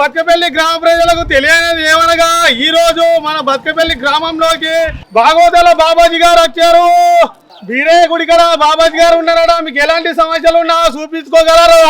బతుకపల్లి గ్రామ ప్రజలకు తెలియనిది ఏమనగా ఈ రోజు మన బతుకపల్లి గ్రామంలోకి భాగవతాల బాబాజీ గారు వచ్చారు. వీరే గుడి కాడ బాబాజీ గారు ఉన్నారట. మీకు ఎలాంటి సమస్యలు ఉన్నా చూపించుకోగలరు.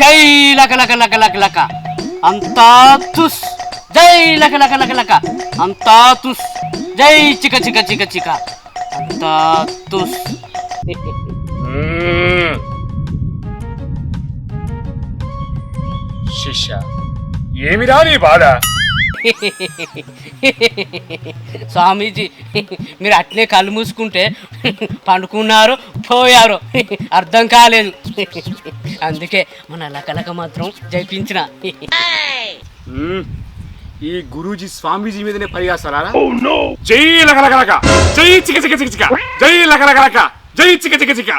జై లక లక లక లక లక అంతా తుస్. జై లక లక లక లక అంతా తుస్. జై చిక చిక చిక చిక అంతా తుస్. శిష్య ఏమిరా నీ బాధ? స్వామీజీ మీరు అట్లే కళ్ళు మూసుకుంటే పండుకున్నారు పోయారు అర్థం కాలేదు. అందుకే మన లకలక మాత్రం జయించిన. ఈ గురూజీ స్వామీజీ మీదనే పరిగాసారా? జై లకలకలక జై చిక చిక చిక చిక జై లకలకలక జై చిక చిక చిక.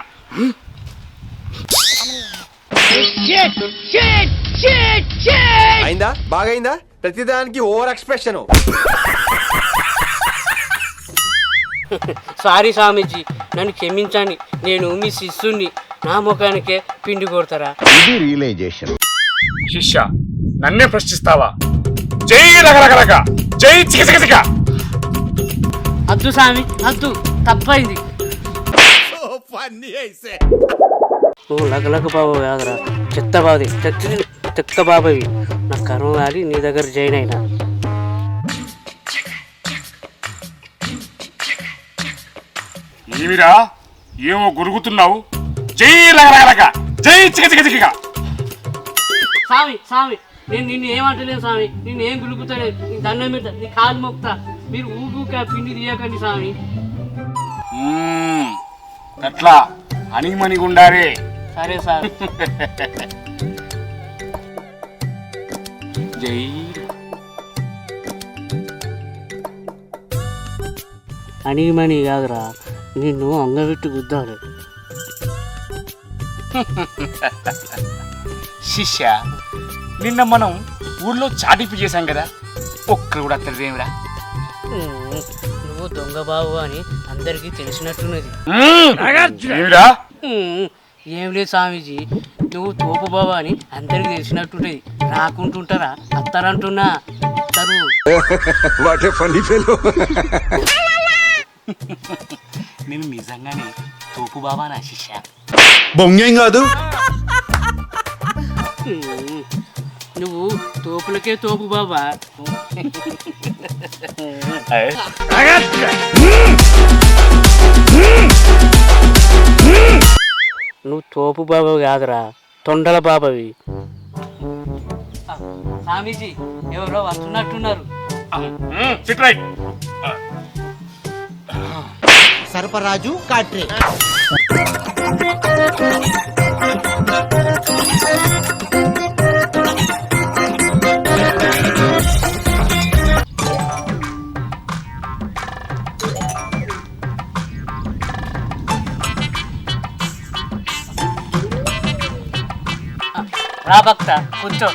అయిందా? బాగైందా? ప్రతిదానికి ఓవర్ ఎక్స్ప్రెషన్. సారీ స్వామీజీ నన్ను క్షమించండి. నేను మీ శిష్యుణ్ణి. నా ముఖానికే పిండి కొడతారా? ఇది రియలైజేషన్. శిష్య నన్నే ప్రశ్నిస్తావా? జై లకలకలక జై చిక చిక చిక. అద్దు స్వామి అద్దు, తప్పైంది. నువ్వు లగలక బాబు కాదురా, చెత్త బాబుది, చెత్త బాబవి. నా కర్మ కాలి నీ దగ్గర జాయిన్ అయినా. ఏమిరా ఏమో గురుగుతున్నావు? జై లకలకలక జై చిక చిక చిక. స్వామి స్వామి నేను నిన్ను ఏమంటలేదు స్వామి, నిన్ను ఏం గులుకుతలేదు. నీ దండం మీద నీ కాలు మొక్తా. మీరు ఊగా పిండి తీయకండి స్వామి. అట్లా అణిమణిగుండారే. సరే సార్. జై అణిగిమణి కాదురా, నిన్ను అంగబెట్టి గుద్దాలి. శిష్య నిన్న మనం ఊళ్ళో చాటింపు చేశాం కదా, ఒక్కరు కూడా తెలియదేమిరా? నువ్వు దొంగ బాబు అని అందరికీ తెలిసినట్టున్నది. ఏమిరా? ఏం లేదు స్వామీజీ, నువ్వు తోపు బాబా అని అందరికి తెలిసినట్టుంటది. రాకుంటుంటారా? అత్తారంటున్నా అత్తరు. నేను నిజంగానే తోపు బాబా నా శిష్య. బొంగేం కాదు. నువ్వు తోపులకే తోపు బాబా. నువ్వు తోపు బాబు కాదురా, తొండల బాబవి. స్వామీజీ ఎవరో వస్తున్నట్టున్నారు. సర్పరాజు కాట్రే. రా భక్త కూర్చో.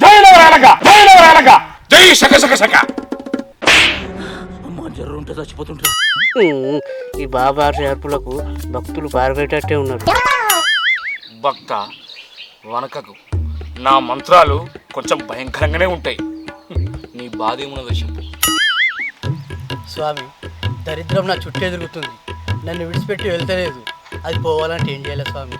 జై లకలకలక జై లకలకలక జై శక శక శక. ఈ బాబా చేర్పులకు భక్తులు పారిపోయేటట్టే ఉన్నారు. భక్త వనకకు, నా మంత్రాలు కొంచెం భయంకరంగానే ఉంటాయి. నీ బాధ ఏమున్నదో చెప్పు. స్వామి, దరిద్రం నా చుట్టే తిరుగుతుంది. నన్ను విడిచిపెట్టి వెళ్తలేదు. అది పోవాలంటే ఏం చేయాలి స్వామి?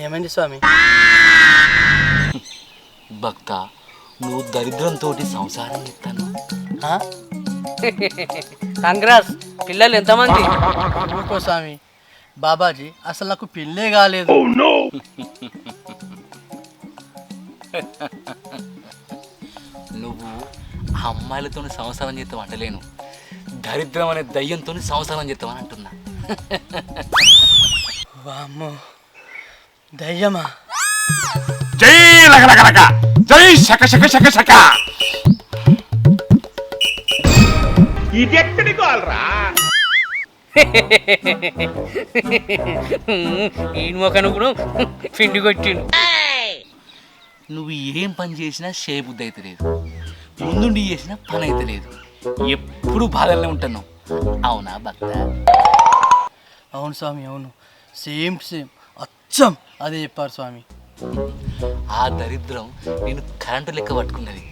ఏమైంది స్వామి? భక్త నువ్వు దరిద్రంతో సంసారం ఇస్తాను. కాంగ్రెస్ పిల్లలు ఎంతమంది? ఊరుకో స్వామి, బాబాజీ అసలు నాకు పెళ్ళే కాలేదు. నువ్వు అమ్మాయిలతో సంసారం చేస్తావు అంటలేను, దరిద్రం అనే దయ్యంతో సంసారం చేస్తామని అంటున్నా. వామ్మో. దయ్యమా? జై లగలగలక జై శక శక శక శక. ఇదెక్కడి గోల్రా? ఈయన మొక్కను కూడా పిండి కొట్టిండు. నువ్వు ఏం పని చేసినా చేయబుద్ధి అయితే లేదు, ముందుండి చేసినా పని అయితే లేదు, ఎప్పుడు బాధల్లో ఉంటున్నావు. అవునా భక్త? అవును స్వామి, అవును. సేమ్ అచ్చం అదే చెప్పారు స్వామి. ఆ దరిద్రం నేను కరెంటు లెక్క పట్టుకున్నది.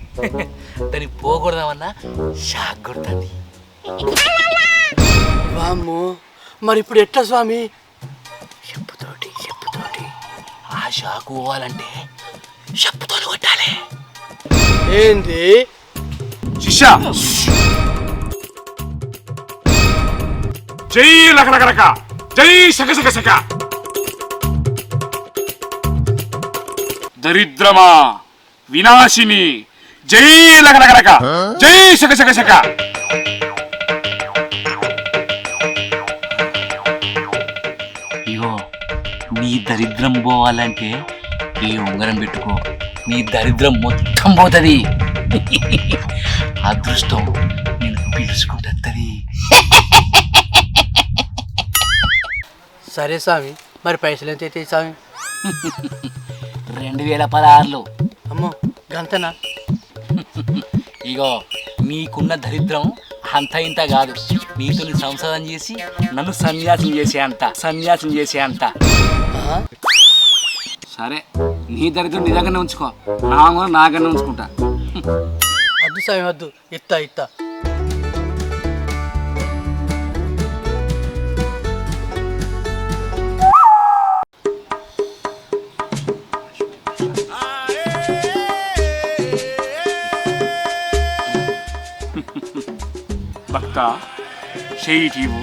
దాన్ని పోకూడదామన్నా షాక్ కొడుతుంది. వామ్మో, మరి ఇప్పుడు ఎట్లా స్వామి? చెప్పుతోటి ఆ షాక్ పోవాలంటే చెప్పుతో కొట్టాలి. ఏంది? శిష్య జై లగలగలక జై శక శక శక. దరిద్రమా వినాశిని జై లగలగలక జై శక శక శక. ఇగో నీ దరిద్రం పోవాలంటే ఈ ఉంగరం పెట్టుకో, నీ దరిద్రం మొత్తం పోతుంది. అదృష్టం నేను పిలుచుకుంటుంది. సరే స్వామి, మరి పైసలు ఎంత అవుతాయి స్వామి? 2016. అమ్మో, గంతనా? ఇగో నీకున్న దరిద్రం అంత ఇంత కాదు, నీతో సంసారం చేసి నన్ను సన్యాసం చేసే అంత. సరే, నీ దరిద్రం నీ దగ్గరనే ఉంచుకో, నా కూడా నా దగ్గరనే ఉంచుకుంటా. వద్దు స్వామి, వద్దు. ఇత్తా. భక్త చెయ్యి తీవు.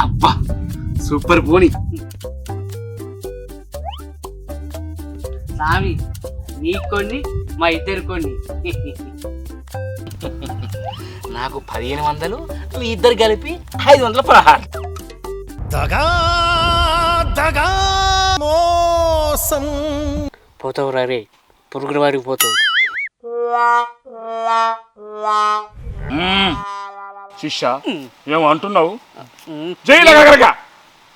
అబ్బా సూపర్ పోనీ. స్వామి నీకు కొన్ని, మా ఇద్దరు కొన్ని. నాకు 1500, మీ ఇద్దరు కలిపి 516. పోతావు రే, పురుగుల వాడికి పోతావు. శిష్య ఏమో అంటున్నావు? జై లగలగలక.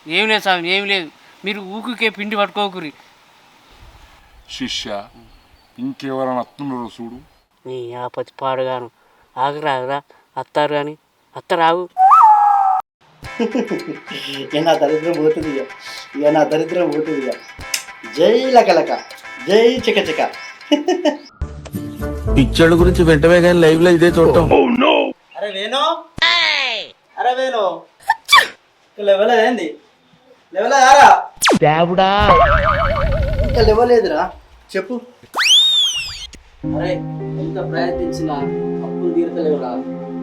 ఏం లేదు స్వామి, ఏం లేదు, మీరు ఊకుకే పిండి పట్టుకోకురి. శిష్య ఇంకెవరైనా అత్తున్నారు చూడు. నీ ఆపతి పాడుగాను. ఆగరా అత్తారు కానీ అత్తరాగు. నా దరిద్రం పోతుంది ఇక. జై లకలక జై చిక. పిక్చర్ల గురించి వెంటనే కానీ లైవ్ లో ఇదే చూడటం. అరే వేణు లెవలేదేంది? లెవలేదారా? ఇంకా లేవలేదురా, చెప్పు. అరే ఎంత ప్రయత్నించినా అప్పులు తీరతలేవురా.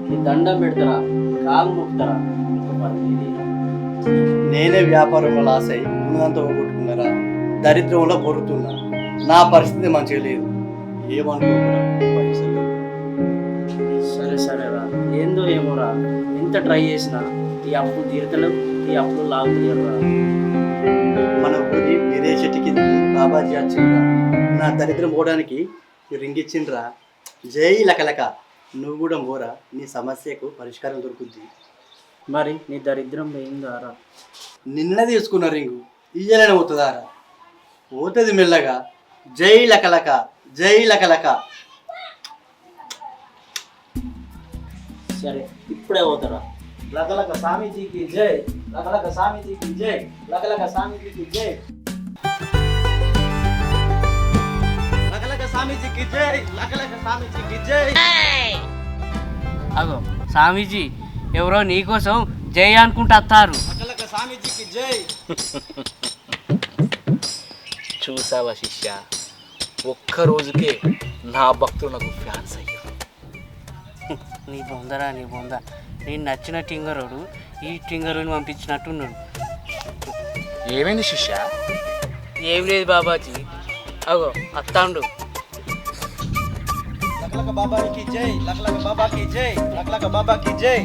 నీ దండం పెడతారా, కాలు మొక్కుతారా? నేనే వ్యాపారంలో లాస్ అయ్యి ఉన్నదంతా పోగొట్టుకున్నారా, దరిద్రంలో పొరుతున్నా. నా పరిస్థితి మంచిగా లేదు, ఏమనుకోరా. సరేరా, ఏందో ఏమోరా, ఎంత ట్రై చేసినా ఈ అప్పులు తీరతలేవు, ఈ అప్పులు లాగుతలేరురా. మన ఊరి వేరే చెట్టుకి బాబాజీ వచ్చిండ్రా, నా దరిద్రం పోవడానికి రింగ్ ఇచ్చిండ్రా. జై లకలక, నువ్వు కూడా మోరా, నీ సమస్యకు పరిష్కారం దొరుకుద్ది. మరి నీ దరిద్రం పోయిందారా? నిన్న తీసుకున్న రింగు ఇయ్యలేని పోతుందారా? పోతుంది మెల్లగా. జై లకలక. సరే, ఇప్పుడే పోతారా? లకలక స్వామీజీకి జై. లకలక స్వామీజీకి జై. లకలక స్వామీజీకి జై. అగో స్వామీజీ ఎవరో నీకోసం జై అనుకుంటా అత్తారు. చూసావా శిష్య, ఒక్క రోజుకే నా భక్తులు నాకు ఫ్యాన్స్ అయ్యారు. నీ బొందరా నేను నచ్చిన టింగరోడు ఈ టింగరుని పంపించినట్టున్నాడు. ఏమైంది శిష్య? ఏం లేదు బాబాజీ, అగో అత్తాండు. లక్లక బాబాకి జై, లక్లక బాబాకి జై, లక్లక బాబాకి జై.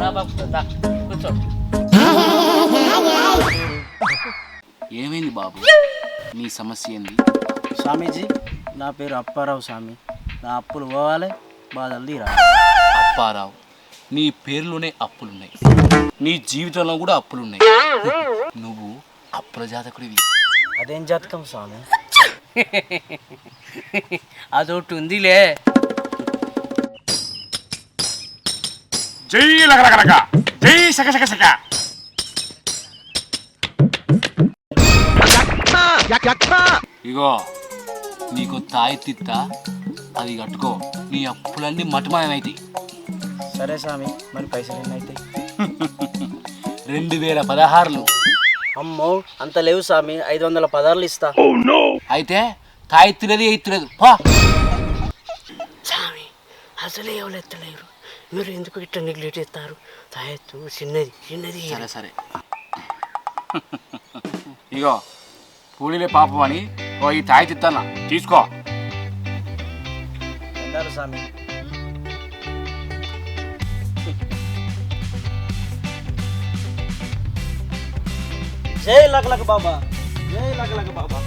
రా బాబు దా, కూర్చో. ఏమైంది బాబు, నీ సమస్య ఏంది? స్వామీజీ, నా పేరు అప్పారావు స్వామి. నా అప్పులు పోవాలి, బాధలు తీరా. అప్పారావు, నీ పేరులోనే అప్పులున్నాయి, నీ జీవితంలో కూడా అప్పులున్నాయి. నువ్వు అప్పుల జాతకుడివి. అదేం జాతకం స్వామి? అదొకటి ఉందిలే. జై లగలగలక జై శక శక శక. ఇగో నీకు తాయెత్తిత్తా, అది కట్టుకో, నీ అప్పులన్నీ మటుమాయమైతాయి. సరే స్వామి, మరి పైసలు ఎన్ని అవుతాయి? 2016 అమ్మో, అంత లేవు స్వామి, 500 పదార్లు ఇస్తా. అయితే తాయెత్తులేదు ఎత్తులేదు పా. స్వామి అసలే ఎవరు ఎత్తలేరు, మీరు ఎందుకు ఇట్లా నెగ్లెక్ట్ చేస్తారు? తాయెత్తు చిన్నది చిన్నది. సరే సరే, ఇగో పూడిలే పాపం అని ఓ ఈ తాయెత్తిత్తానా తీసుకో. ఉండాలి స్వామి. జై లక్లక బాబా, జై లక్లక బాబా.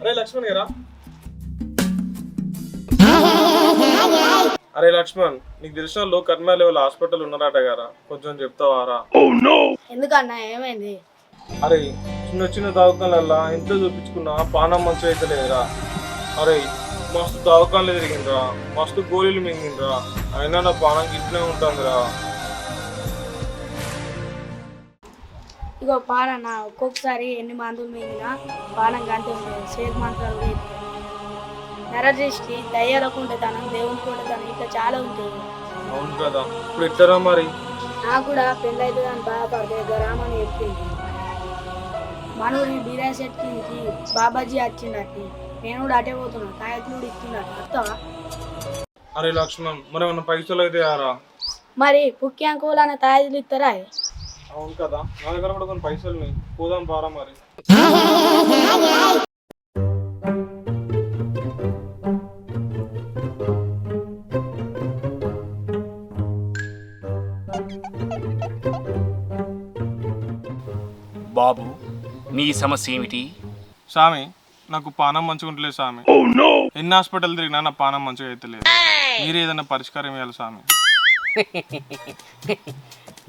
అరే లక్ష్మణ్ గారా, అరే లక్ష్మణ్, నీకు తెలిసిన లో కర్మ లెవెల్ హాస్పిటల్ ఉన్నారట గారా, కొంచెం చెప్తావారా? ఎందుకన్నా ఏమైంది? అరే చిన్న చిన్న దవాఖానలల్లా ఎంత చూపించుకున్నా పానం మంచిగా అయితే లేదురా. అరే మస్తు దవాఖానలు తిరిగిండ్రా, మస్తు గోళీలు మింగిండ్రా, అయినా నా పానం ఇట్లే ఉంటుందిరా. ఇగో పానన్న ఒక్కొక్కసారి ఎన్ని మందులు మింగినా పానం గంటే ఉంటుంది. సేతు మంత్రాలు కూడా ఎత్తాయి. నరదృష్టి, దయ్యాలకు ఉండేతనం, దేవునికి ఉండేతనం, ఇంకా చాలా ఉంటాయి. అవును కదా, ఇప్పుడు ఎట్లరా మరి? నాకు కూడా పెళ్ళి అవుతుందని బాధపడితే గరామని చెప్పింది. మనూరి బీరా సెట్ కిందకి బాబాజీ వచ్చిండటి, నేను కూడా అటే పోతున్నా, తాయెత్తులు కూడా ఇస్తున్నట్టు వస్తావా? అరే లక్ష్మణ్, మరి ఏమన్నా పైసలు అయితే యారా? మరి పుక్యాంకోలు అనే తాయెత్తులు ఇస్తారా? అవును కదా, నా దగ్గర కూడా కొన్ని పైసలు పోదాం పారా మరి. బాబు, నీ సమస్య ఏమిటి? స్వామి, నాకు పానం మంచిగా ఉంటలేదు స్వామి. ఎన్ని హాస్పిటల్ తిరిగినా నా పానం మంచిగా అయితే లేదు. మీరు ఏదైనా పరిష్కారం ఇవ్వాలి స్వామి.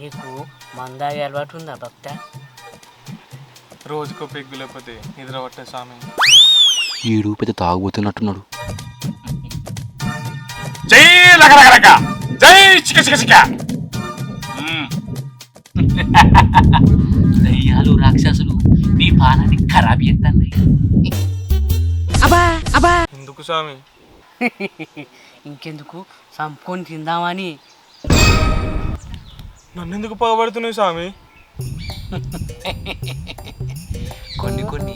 నీకు మందాగి అలవాటు ఉందా భక్త? రోజుకో పెగ్గు లేకపోతే నిద్ర పట్టే స్వామి. ఈడు పెద్ద తాగుబోతున్నట్టున్నాడు. జై లగలగలక జై చిక చిక చిక. దయ్యాలు రాక్షసులు నీ పానాన్ని ఖరాబ్ చేస్తాయి. ఎందుకు స్వామి? ఇంకెందుకు సంపుకొని తిందామని. నన్నెందుకు పగబడుతున్నాయి స్వామి? కొన్ని కొన్ని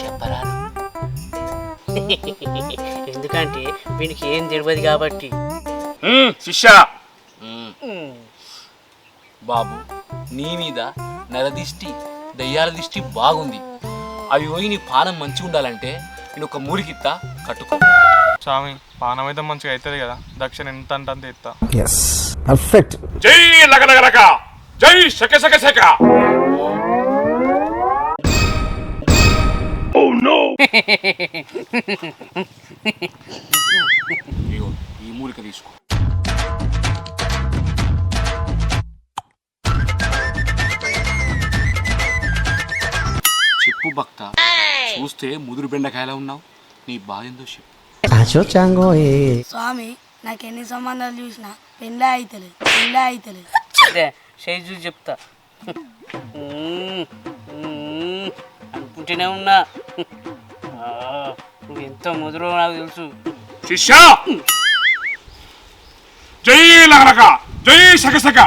చెప్పరాదు. ఎందుకంటే వీనికి ఏం తెలియదు కాబట్టి. శిష్య, బాబు, నీ మీద నరదిష్టి, దయ్యాల దిష్టి బాగుంది. అవి పోయి నీ పానం మంచిగా ఉండాలంటే నేను ఒక మూలికిత్తా, కట్టుకో. స్వామి, పానం అయితే మంచిగా అవుతుంది కదా, దక్షిణ ఎంత అంటే అంత ఇస్తా. జై లగలగలక జై శక శక శక. ఇగో ఈ మూలిక తీసుకో. చెప్పు భక్త, చూస్తే ముదురు బెండకాయలా ఉన్నావు, నీ బాధ ఏందో చెప్పు. స్వామి, నాకు ఎన్ని సంబంధాలు చూసినా పెళ్ళే అయితలేదు. అదే చేయి చెప్తా. అనుకుంటూనే ఉన్నా, నువ్వు ఎంత ముదురో నాకు తెలుసు. శిష్య, జై లగలక జై శక శక.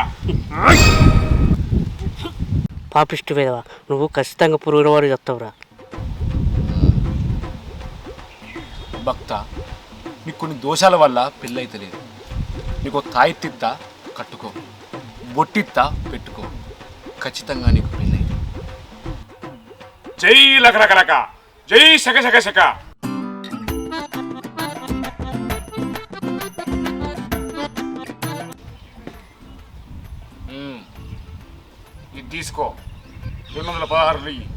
పాపిష్టి వేదవా, నువ్వు ఖచ్చితంగా పురుగులవాడు చెప్తావురా. భక్త, నీకు కొన్ని దోషాల వల్ల పెళ్ళి అయితే లేదు. నీకు తాయిత్తిత్తా కట్టుకో, బొట్టిత్తా పెట్టుకో, ఖచ్చితంగా నీకు పెళ్ళి అయితే. జై లకలకలక, జై శక శక శక. ఇది తీసుకో, 216 ఇయ్యి.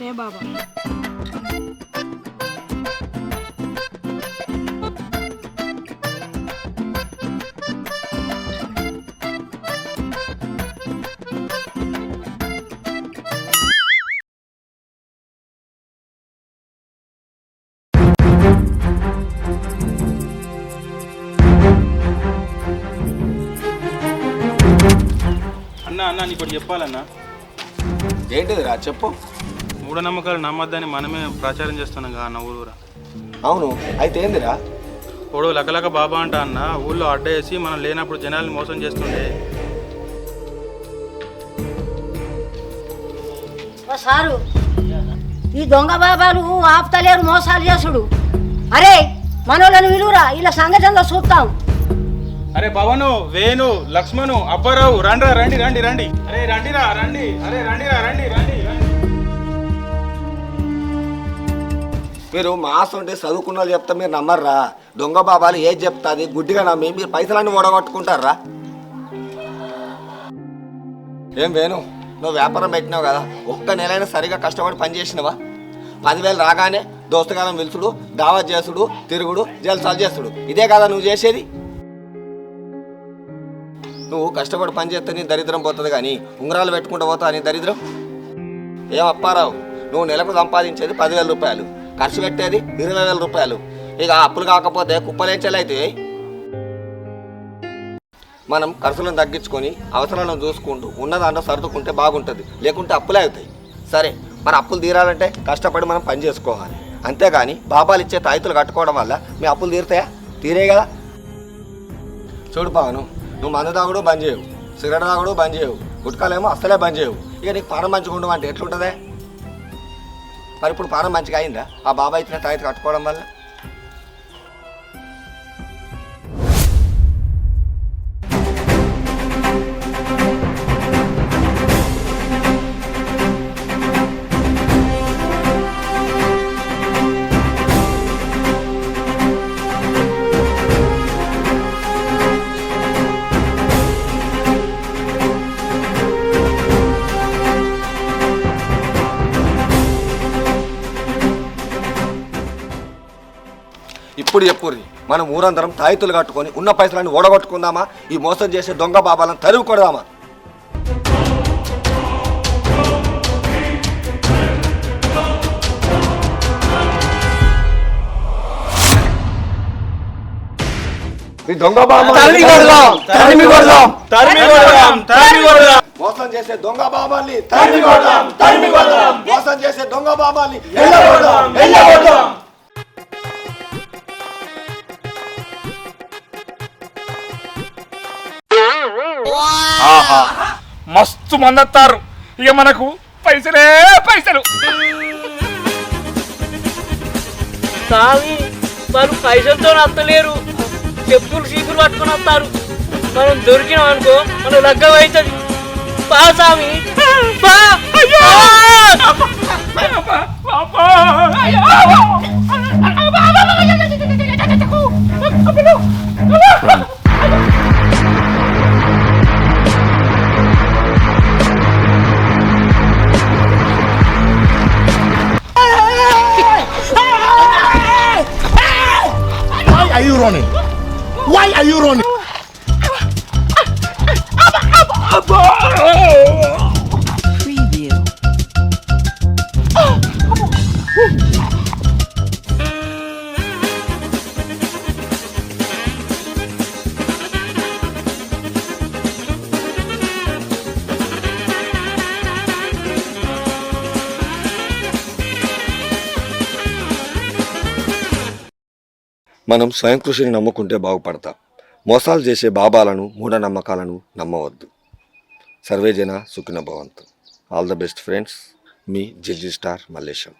రే బాబా. అన్న నీకు చెప్పాలన్నా. ఏంటిదిరా చెప్పు. మూఢనమ్మకాలు నమ్మద్దని మనమే ప్రచారం చేస్తున్నాం కదా అన్న ఊరూరా. అవును, అయితే ఏందిరా? ఓడు లకలక బాబా అంట అన్న ఊళ్ళో అడ్డ వేసి మనం లేనప్పుడు జనాల్ని మోసం చేస్తుండే. సారు ఈ దొంగ బాబాలు ఆపుతలేరు మోసాలు చేసుడు. అరే మనోళ్ళని విలువరా, ఇలా సంగతంలో చూస్తాం. అరే పవను, వేణు, లక్ష్మణు, అప్పారావు రండిరా, రండి రండి రండి. అరే రండిరా రండి, అరే రండిరా రండి రండి రండి. మీరు మాస్ ఉంటే చదువుకున్న వాళ్ళు చెప్తా మీరు నమ్మర్రా. దొంగ బాబాలు ఏది చెప్తాది గుడ్డిగా నమ్మి మీరు పైసలన్నీ ఓడగొట్టుకుంటారా? ఏం వేణు, నువ్వు వ్యాపారం పెట్టినావు కదా, ఒక్క నెలైనా సరిగా కష్టపడి పని చేసినవా? 10,000 రాగానే దోస్తగాలం పిలుచుడు, దావత్ చేసుడు, తిరుగుడు, జల్సాలు చేసుడు, ఇదే కదా నువ్వు చేసేది? నువ్వు కష్టపడి పని చేస్తే నీ దరిద్రం పోతుంది, కానీ ఉంగరాలు పెట్టుకుంటూ పోతా నీ దరిద్రం. ఏం అప్పారావు, నువ్వు నెలకు సంపాదించేది 10,000 రూపాయలు, ఖర్చు పెట్టేది 20,000 రూపాయలు. ఇక అప్పులు కాకపోతే కుప్పలేంచలైతే. మనం ఖర్చులను తగ్గించుకొని అవసరాలను చూసుకుంటూ ఉన్నదాంట్లో సర్దుకుంటే బాగుంటుంది, లేకుంటే అప్పులే అవుతాయి. సరే, మన అప్పులు తీరాలంటే కష్టపడి మనం పని చేసుకోవాలి, అంతేగాని బాబాలు ఇచ్చే తాయితులు కట్టుకోవడం వల్ల మీ అప్పులు తీరుతాయా? తీరే కదా. చూడు పవను, నువ్వు మందు తాగుడు బంద్ చేయవు, సిగరెట్ తాగుడు బంద్ చేయవు, గుట్కాలేమో అస్సలే బంద్ చేయవు. ఇక నీకు పానం మంచిగా ఉండవు అంటే ఎట్లుంటుందే? మరి ఇప్పుడు పానం మంచిగా అయిందా ఆ బాబా ఇచ్చిన తాయితు కట్టుకోవడం వల్ల? ఇప్పుడు చెప్పుర్రి, మనం ఊరందరం తాయితులు కట్టుకొని ఉన్న పైసలన్నీ ఓడగొట్టుకుందామా? ఈ మోసం చేసే దొంగ బాబాలను తరివి కొడదామా? ఈ దొంగ మోసం చేసే దొంగ బాబాల్ని తరిమి కొడదాం, తరిమి కొడదాం. మోసం చేసే దొంగ బాబాల్ని ఎల్లగొడదాం, ఎల్లగొడదాం. ఆహా, మస్తు మందత్తారు. ఇక మనకు పైసలే పైసలు. స్వామి, వాళ్ళు పైసలతో వస్తలేరు, చెప్పులు చీపులు పట్టుకొని వస్తారు. మనం దొరికినాం అనుకో, మనం లగ్గం అవుతుంది. పా స్వామి, పా. are you running? Why are you running? Preview. మనం స్వయం కృషిని నమ్ముకుంటే బాగుపడతాం. మోసాలు చేసే బాబాలను, మూఢనమ్మకాలను నమ్మవద్దు. సర్వే జన సుఖిన భవంతు. All the best friends. Me judge star Mallesham.